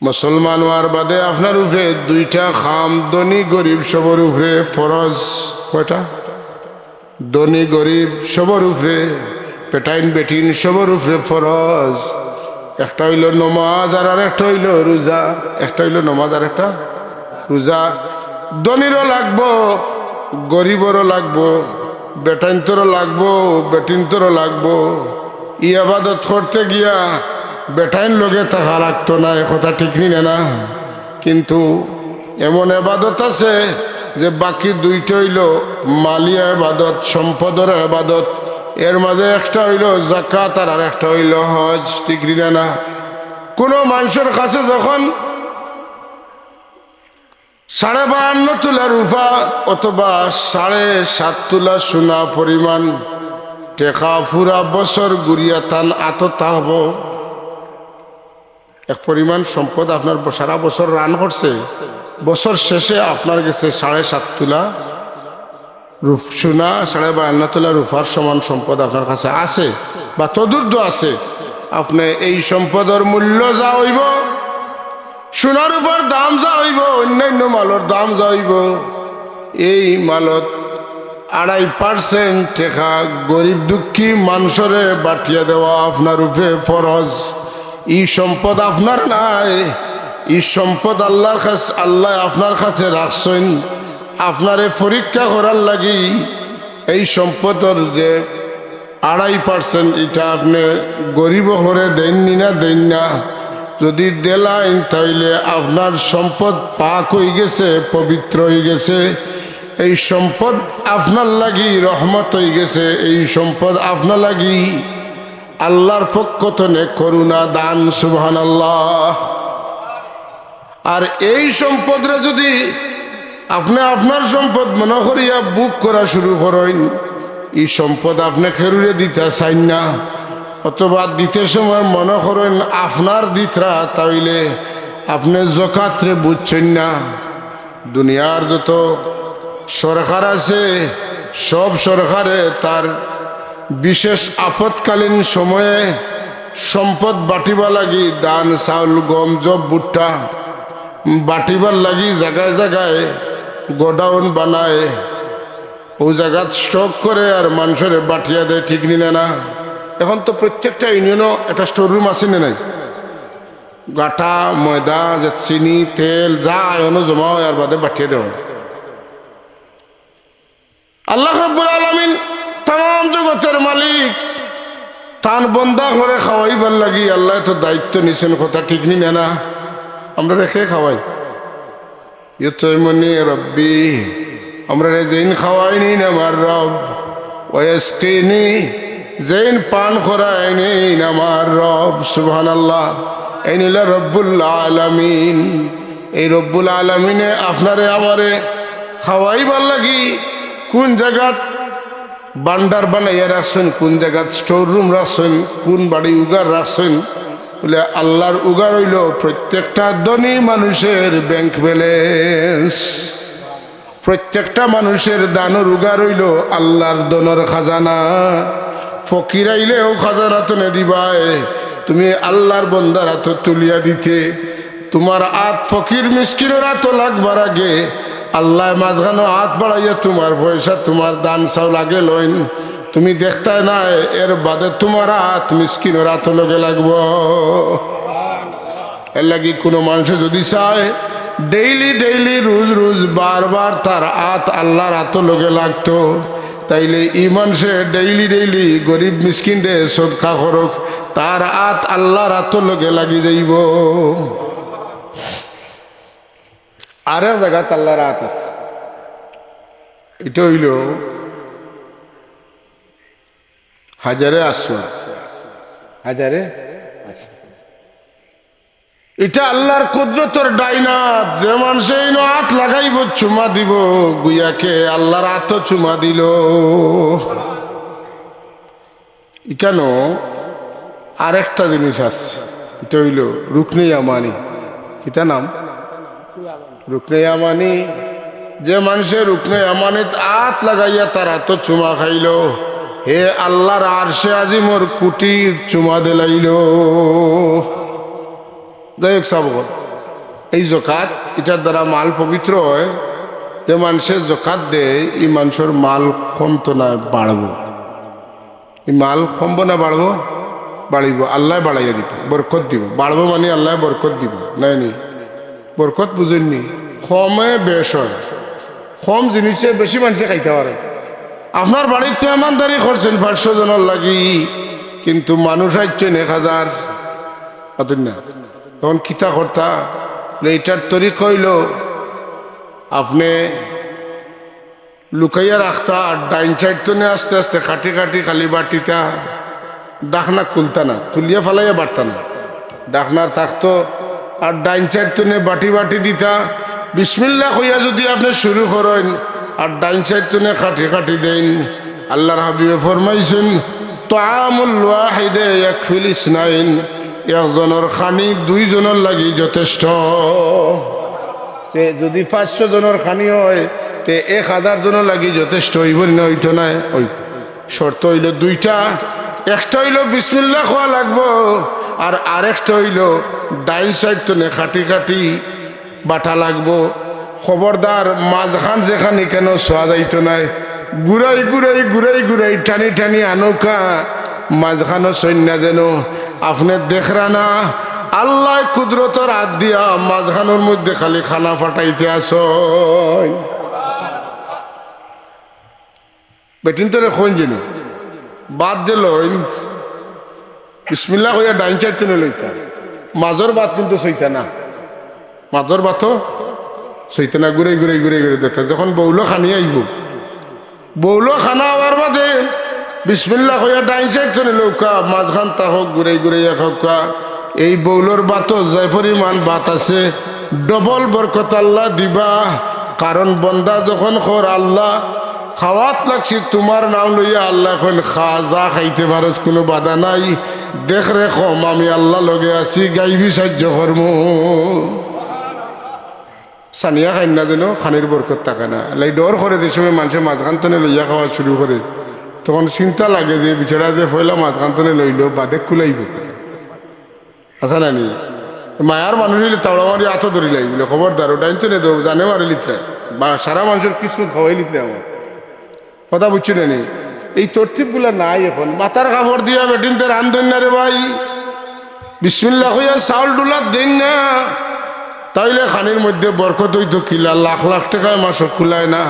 মুসলমান হওয়ার বাদে আপনার উপরে দুইটা খাম, ধনী গরিব সবর উপরে ফরজ। কয়টা? ধনী গরিব সবর উপরে, পেটাইন বেটিন সবর উপরে ফরজ। একটা হইল নমাজ আর একটা হইল রোজা। একটা হইল নমাজ আর একটা রোজা। ধনীরও লাগবো, গরিবরও লাগবো, বেটাইনতরও লাগবো, বেটিনতরও লাগবো। ই আবাদত করতে গিয়া বেটাইন লগে থাকা লাগতো না, এ কথা ঠিক নি না। কিন্তু এমন আবাদত আছে যে বাকি দুইটা হইল মালিয়া আবাদত, সম্পদের আবাদত। এর মাঝে একটা হইল যাকাত আর একটা হইল হজ, ঠিক না? কোনো মানুষের কাছে যখন 52.5 তোলা রূপা অথবা 7.5 তোলা সোনা পরিমাণ টেকা পুরা বছর গুড়িয়া তান আততা হব, এক পরিমাণ সম্পদ আপনার সারা বছর রান করছে, বছর শেষে আপনার কাছে 7.5 তোলা রূপ সোনা, 52.5 তোলা রূপার সমান সম্পদ আপনার কাছে আছে বা তদুর্ধ আছে। আপনি এই সম্পদের মূল্য যা হইব, সোনার উপর দাম যা হইব, অন্যান্য মালের দাম যা হইব, এই মালত 2.5% টেকা গরিব দুঃখী মানুষরে বাটিয়া দেওয়া আপনার উপরে ফরজ। এই সম্পদ আপনার নাই, এই সম্পদ আল্লাহর কাছে, আল্লাহ আপনার কাছে রাখছেন আপনারে পরীক্ষা করার লাগি। এই সম্পদের যে 2.5% এটা আপনি গরিব হরে দেননি না দেন না, যদি দেলাইন তাইলে আপনার সম্পদ পাক হয়ে গেছে, পবিত্র হয়ে গেছে। এই সম্পদ আপনার লাগি রহমত হয়ে গেছে। এই সম্পদ আপনার লাগি আল্লাহর পক্ষ থেকে করুণা দান, সুবহানাল্লাহ। আর এই সম্পদরে যদি আপনি আপনার সম্পদ মনে করিয়া বুক করা শুরু করেন, এই সম্পদ আপনি খেরুরে দিতে চাইন না, অথবা দিতে সময় মনে করেন আপনার দিতরা, তাইলে আপনি যাকাতরে বুঝছেন না। দুনিয়ার যত সরকার আছে সব সরকারে তার বিশেষ আপৎকালীন সময়ে সম্পদ বাটিবা লাগি, দান চাউল গম জব ভুট্টা বাটিবার লাগি জায়গায় জায়গায় গোডাউন বানায়, ও জায়গা স্টক করে আর মানুষের বাটিয়া দেয়, ঠিক নিলে না? এখন তো প্রত্যেকটা ইউনিয়নও একটা স্টোর রুম আছে না নাই? গাটা ময়দা যে চিনি তেল যা এখনো জমা হয় আর বাদে বাটিয়ে দেওয়া। আল্লাহ রাব্বুল আলামিন তাম জগতের মালিক, তান বন্দা করে খাওয়াইবার লাগি আল্লাহ তো দায়িত্ব নিছেন, কথা ঠিক নি না? আমরা রেখে খাওয়াই ইউতমনি রব্বি, আমরা যেইন খাওয়াইনি আমার রব, ওয়াসকিনি যেইন পান করায়নি আমার রব, সুবহানাল্লাহ। এই নিল রব্বুল আলামিন। এই রব্বুল আলামিনে আপনারে আমারে খাওয়াইবার লাগি কোন জায়গাত বান্ডার বানাইয়া রাখছেন, কোন জায়গাত স্টোর রুম রাখছেন, কোন বাড়ি উগার রাখছেন, বলে আল্লাহর উগার হইল প্রত্যেকটা ধনী মানুষের ব্যাংক ব্যালেন্স, প্রত্যেকটা মানুষের দানের উগার হইল আল্লাহর দনের খাজানা। ফকির আইলেও খাজানা তো নে দিবাই, তুমি আল্লাহর বন্দার হাত তুলিয়া দিতে, তোমার হাত ফকির মিসকিনের হাত লাগবার আগে আল্লাহ মাঝখানো হাত বাড়াইয়া তোমার পয়সা তোমার দান চাউল আগে লইন, তুমি দেখতে না এর বাদে তোমার হাত মিসকিনের হাত লগে লাগব। এর লাগি কোনো মানুষ যদি চায় ডেইলি ডেইলি রোজ রোজ বারবার তার হাত আল্লাহর হাত লগে লাগতো, তাইলে ইমান সে ডেইলি ডেইলি গরিব মিসকিন রে সদকা করুক, তার হাত আল্লাহর হাত লগে লাগি যাইব। আর এক জায়গা আল্লাহর হাত আছে, এটা হইল হাজারে আসমান, হাজারে এটা আল্লাহর কুদরতের ডাইনাত। যে মানুষে হাত লাগাইব চুমা দিব গুইয়াকে, আল্লাহর হাত চুমা দিল। কেন? আরেকটা জিনিস আছে, এটা হইল রুকনে ইয়ামানি। কিতা নাম? রুকনে ইয়ামানি। যে মানুষের রুকনে ইয়ামানিত হাত লাগাইয়া তার হাত চুমা খাইল, হে আল্লাহর আরশে আজিমর কুটির চুমা দিলাইল। যাই হোক, সব এই জকাত এটার দ্বারা মাল পবিত্র হয়। যে মানুষের জকাত দেয় এই মানুষের মাল কমতো না, বাড়বো। এই মাল কমব না বাড়বো? বাড়িব, আল্লাহ বাড়াইয়া দিব, বরকত দিব। বাড়বো মানে আল্লাহ বরকত দিব, নাই নি? বরকত বুঝেননি? কমে বেশ হয়, কম জিনিসে বেশি মানুষে খাইতে পারে। আপনার বাড়ির মেহমানদারি করছেন 500 জনের লাগি, কিন্তু মানুষ আসছেন 1000, পাতেন না? তখন কিতা কর্তা এইটার তরিক হইল আপনি লুকাইয়া রাখতা, আর ডাইন সাইড তো আস্তে আস্তে কাটি কাটি খালি বাটিটা ডাকনা খুলতা না, তুলিয়া ফেলাইয়া বাড়তা না, ডাকনার থাকতো। আর ডাইন সাইড তো বাটি বাটি দিতা, বিসমিল্লাহ হইয়া যদি আপনি শুরু করেন আর ডাইন সাইড তো কাটি কাটি দেন, আল্লাহর হাবিবে ফরমাইছেন তাআমুল ওয়াহিদে ইয়াকফিল ইসনাইন, একজনের খানি 2 জনের লাগি যথেষ্ট। যদি 500 জনের খানি হয় তে 1000 জনের লাগি যথেষ্ট হইব না? হইতো না? ওই শর্ত হইল 2টা, একটা হইল বিসমিল্লাহ খাওয়া লাগবো, আর আরেকটা হইল ডাইন সাইড তো কাটি কাটি বাটা লাগবো। খবরদার মাঝখান যেখানে কেন সোয়া যাইতো নাই, ঘুরাই ঘুরাই ঘুরাই ঘুরাই টানি টানি আনৌকা মাঝখানো সৈন্য যেন আপনি দেখরা না আল্লাহ কুদরতর হাত দিয়া মাঝখানোর মধ্যে খালি খানা ফাটাইতে আস। বেটিন তোরে কোন যেন বাদ দিল বিসমিল্লাহ হইয়া ডাইন চাইতে লইতা, মাজর বাদ কিন্তু সইতা না, মাজর বাতও সইতা না, ঘুরে ঘুরে ঘুরে ঘুরে দেখা। যখন বৌলো খানি আইব, বৌলো খানা হওয়ার বাদে বিসমিল্লাহ হইয়া ডাইন চাইতে লৌকা মাঝখান তাহক ঘুরে ঘুরে একা। এই বৌলোর বাতও যে পরিমাণ বাত আছে ডবল বরকত আল্লাহ দিবা। কারণ বন্দা যখন খর আল্লাহ খাওয়াত লাগছি তোমার নাম লইয়া, আল্লাহ এখন খা, যা খাইতে পারস, কোনো বাধা নাই, দেখ রে কম আমি আল্লাহ লগে আছি, গাইবি সাহায্য কর্ম। সানিয়া খাই না যেন খানির বরকত থাকে না, লাই ডর করে যে সময় মানুষের মাঝখান তনে লইয়া খাওয়া শুরু করে, তখন চিন্তা লাগে যে বিছাড়া যে ফয়লা মাঝখান তনে লইল বাদে খুলাইব। আচ্ছা নানি মায়ার মানুষ হইলে তাওড়া মারি আতো ধরি লাগবে, খবরদার ওটাই তো নেই জানে মারি লিত্রে বা সারা মানুষের কিসমত খাওয়াই লিত্রে। আমার কথা বুঝছি না? এই তরতিবগুলা নাই এখন। মাথার কাপড় দিয়া বেটিনতে রান দেন না রে ভাই, বিসমিল্লাহ হইয়া চাউল ডুলার দেন না, তাইলে খানির মধ্যে বরকত হইতো কিলা লাখ লাখ টাকায় মাসক খুলায় না,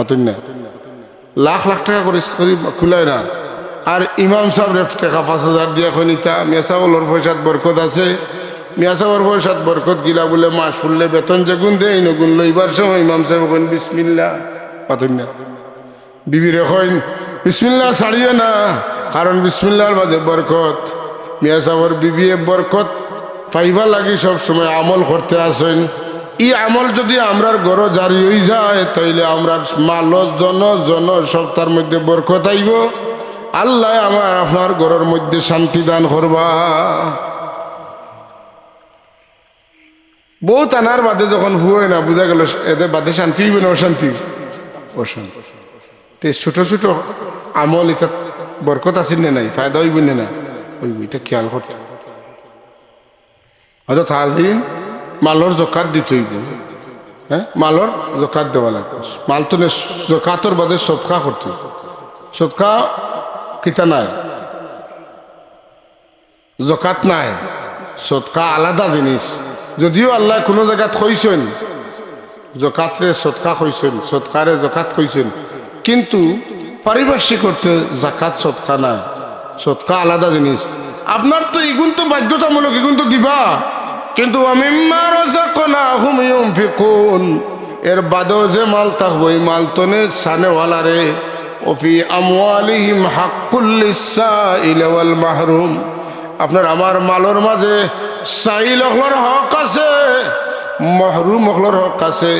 অতন না লাখ লাখ টাকা করে খুলায় না। আর ইমাম সাহেব টাকা 5000 দিয়া খনিতা মিয়া সাহেবের পয়সাত বরকত আছে, মিয়া সাহেবের পয়সাত বরকত গিলা বলে মাস ফুললে বেতন যে গুণ দেয় নগুণ লইবার সময় ইমাম সাহেব কইন বিসমিল্লাহ, পাতেন না? বিবিরে কইন বিসমিল্লাহ ছাড়িও না, কারণ বিসমিল্লাহর মাঝে বরকত। মিয়া সাহেবের বিবিয়ে বরকত পাইবা লাগি সব সময় আমল করতে আসেন। ই আমল যদি আমরার গড় জারি হয়ে যায় তাইলে আমরার মালত জন জন সপ্তাহের মধ্যে বরকত আইব, আল্লাহ আমার আপনার ঘরের মধ্যে শান্তি দান করবা। বউ টানার বাদে যখন হুয় না বুঝা গেল এদের বাদে শান্তি হইবে না অশান্তি? অশান্তি। ছোট ছোট আমল এটা বরকত আসেন না নাই, ফায়দা হইব না না হইব, এটা খেয়াল করতে। হয়তো তার দিন মালর জকাত দিতে হইব, হ্যাঁ মালর জকাত দেওয়া লাগবে। মাল তো জকাতর বাদে সৎকা করতে, সৎকা কিতা নাই, জকাত নাই, সৎকা আলাদা জিনিস। যদিও আল্লাহ কোনো জায়গাত কইছেন জকাতরে সৎকা কইছেন, সৎকারে জকাত কইছেন, কিন্তু পারিপার্শ্বিক করতে জাকাত সৎকা নাই, সৎকা আলাদা জিনিস। আপনার তো এগুন তো বাধ্যতামূলক, এগুন তো দিবা, কিন্তু মিম্মা রাযাকনাহুম ইউনফিকুন, এর বাদেও যে মাল থাকবো এই মাল তনে সানেওয়ালারে ওফি আমওয়ালিহিম হাক্কুল লিসাইল ওয়াল মাহরুম। আপনার আমার মালর মাঝে সাইল হকলর হক আছে, মহরুম হকলর হক আছে।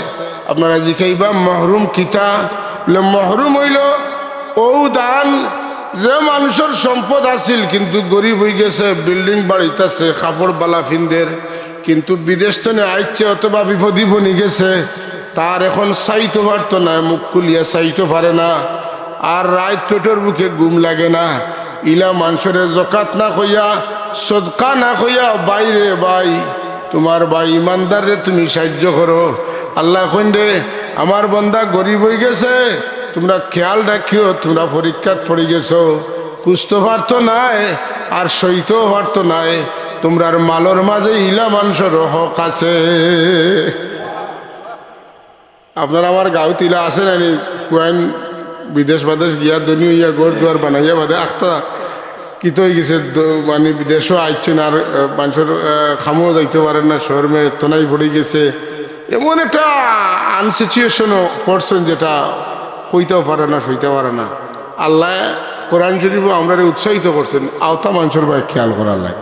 আপনারা জিখাইবা মহরুম কিতা? মহরুম হইল ও দান যে মানুষের সম্পদ আছিল কিন্তু গরিব হয়ে গেছে, বিল্ডিং বাড়িতেছে, কাপড় বালা ফিন্দের, কিন্তু বিদেশ তো আইছে অথবা বিপদী বনি গেছে, তার এখন চাইতে পারতো না, মুখ খুলিয়া চাইতে পারে না, আর রাত পেটের বুকে ঘুম লাগে না। ইলা মানুষের জকাত না কইয়া সদকা না কইয়া বাইরে ভাই তোমার ভাই ইমানদার রে তুমি সাহায্য করো। আল্লাহ কইন রে আমার বন্দা গরিব হয়ে গেছে, তোমরা খেয়াল রাখিও, তোমরা পরীক্ষাত পড়ে গেছো, কুস্ত পারত নাই আর সইত পারত নাই, তোমরার মালর মাঝে ইলা মানুষের হক আছে। আপনার আমার গাঁও তিলা আছে নানি ফুয়াইন বিদেশ বাদেশ গিয়া দনি হইয়া গোর দুয়ার বানাইয়া বাদে আখতা কিত হয়ে গেছে, মানে বিদেশও আইছেন আর মানুষের খামও যাইতে পারেন না, শহরে তনাই পড়ে গেছে, এমন একটা আনসিচুয়েশনও পড়ছেন যেটা হইতেও পারে না, সইতে পারে না। আল্লাহ কোরআন শরীফও আমরা উৎসাহিত করছেন আওতা মানুষের ভাই খেয়াল করার লাগে।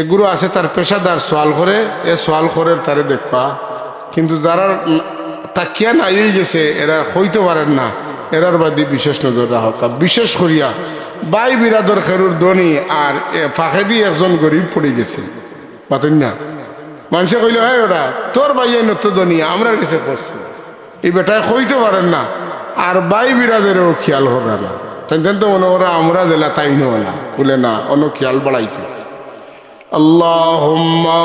এগুলো আছে তার পেশাদার সোয়াল করে, এ সোয়াল করে তারে দেখবা, কিন্তু যারা তাকিয়া নাই হয়ে গেছে এরা হইতে পারেন না, এরার বাদী বিশেষ নজর রাখা। বিশেষ করিয়া বাই বিরাদর খেরুর ধনী আর ফাঁকে দিয়ে একজন গরিব পড়ে গেছে, পাতেন না মানুষে কইলে হয় ওরা তোর বাইয়ে নত ধনী আমরা কাছে করছি, এই বেটায় হইতে পারেন না আর বাই বিরাদেরও খেয়াল করা না, তাই তো মনে করা আমরা জেলা তাই না বলে না অন্য খেয়াল বাড়াইতে। আল্লাহুম্মা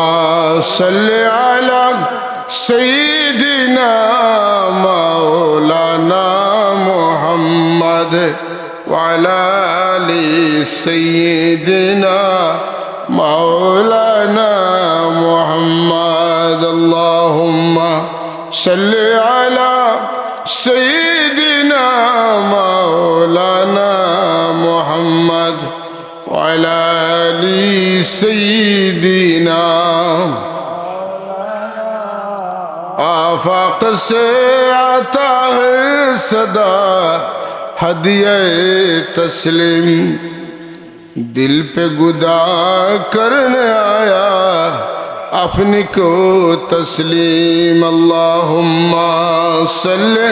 সাল্লি আলা সাইয়্যিদিনা মাওলানা মুহাম্মদ ওয়া আলা আলি সাইয়্যিদিনা মাওলানা মুহাম্মদ। আল্লাহুম্মা সাল্লি আলা সাইয়্যিদিনা মাওলানা মুহাম্মদ ওয়া আলা আলি সাইয়্যিদিনা। आफाक से आता है सदा हदिये तस्लीम, दिल पे गुदा करने आया अपनी को तस्लीम। अल्लाहुम्मा सल्ले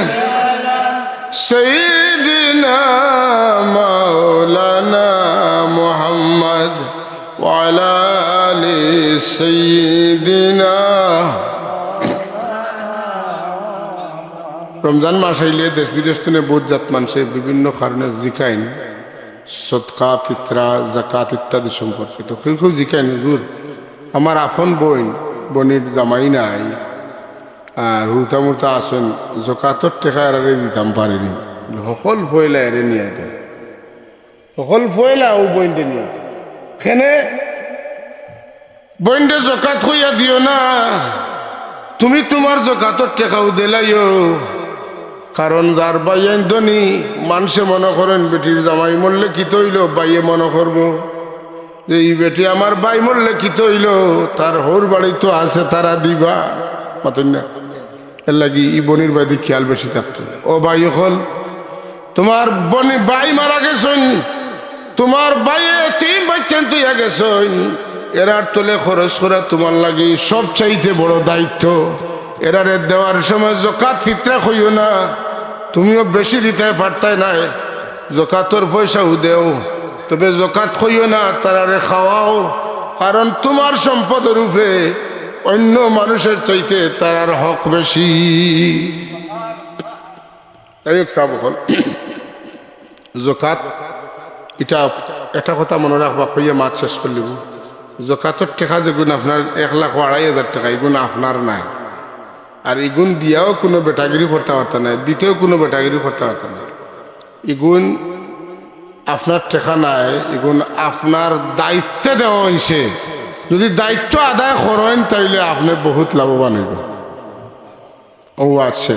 सय्यिदिना मौलाना मुहम्मद व अला आलि सय्यिदिना। রমজান মাস আইলে দেশ বিদেশ থেকে বহুজাত মানুষে বিভিন্ন কারণে জিকাইন সদকা ফিতরা জাকাত ইত্যাদি সম্পর্কিত খুব জিকাইন। হুজুর আমার আফন বনির জামাই নাই আর হুতা মুতা আসেন জকাতর টেকা এরারে দিতাম পারিনি, সকল ফয়লা এরে নিয়ে দেন, সকল ফয়লা ও বইনটে নিয়ে খেনে বইনটে জকাত হইয়া দিও না, তুমি তোমার জকাতর টেকাও দিলাইও। কারণ যার বাইয়েন ধনী মানুষে মনে করেন বেটির জামাই মরলে কি তৈল, বাইয়ে মনে করবো যে এই বেটি আমার বাই মরলে কি তৈল, তার হোর বাড়ি তো আছে তারা দিবা মতন না। এর লাগি ই বনির বাড়ি খেয়াল বেশি থাকতো। ও ভাই হল তোমার বনি বাই মারা গেছন, তোমার বাইয়ে তিন বাচ্চান তুই গেছন, এরার তোলে খরচ করা তোমার লাগি সব চাইতে বড় দায়িত্ব। এরারে দেওয়ার সময় জকাত ফিতরা হইও না, তুমিও বেশি দিতে পারতাই নাই, জকাতর পয়সাও দেও, তবে জকাত হইও না তারারে খাওয়াও, কারণ তোমার সম্পদের উপরে অন্য মানুষের চাইতে তার হক বেশি। জকাত এটা একটা কথা মনে রাখবা, হইয়া মাছ শেষ করলিব, জকাতর টাকা যেগুন আপনার 1,02,500 টাকা এগুন আপনার নাই, আর এগুন দিয়াও কোনো বেটাগিরি করতে পারত না, দিতেও কোনো বেটাগিরি করতে পারত না। এগুন আপনার টাকা নাই, এগুন আপনার দায়িত্বে দেওয়া হয়েছে, যদি দায়িত্ব আদায় করেন তাইলে আপনি বহুত লাভবান হইব। ও আছে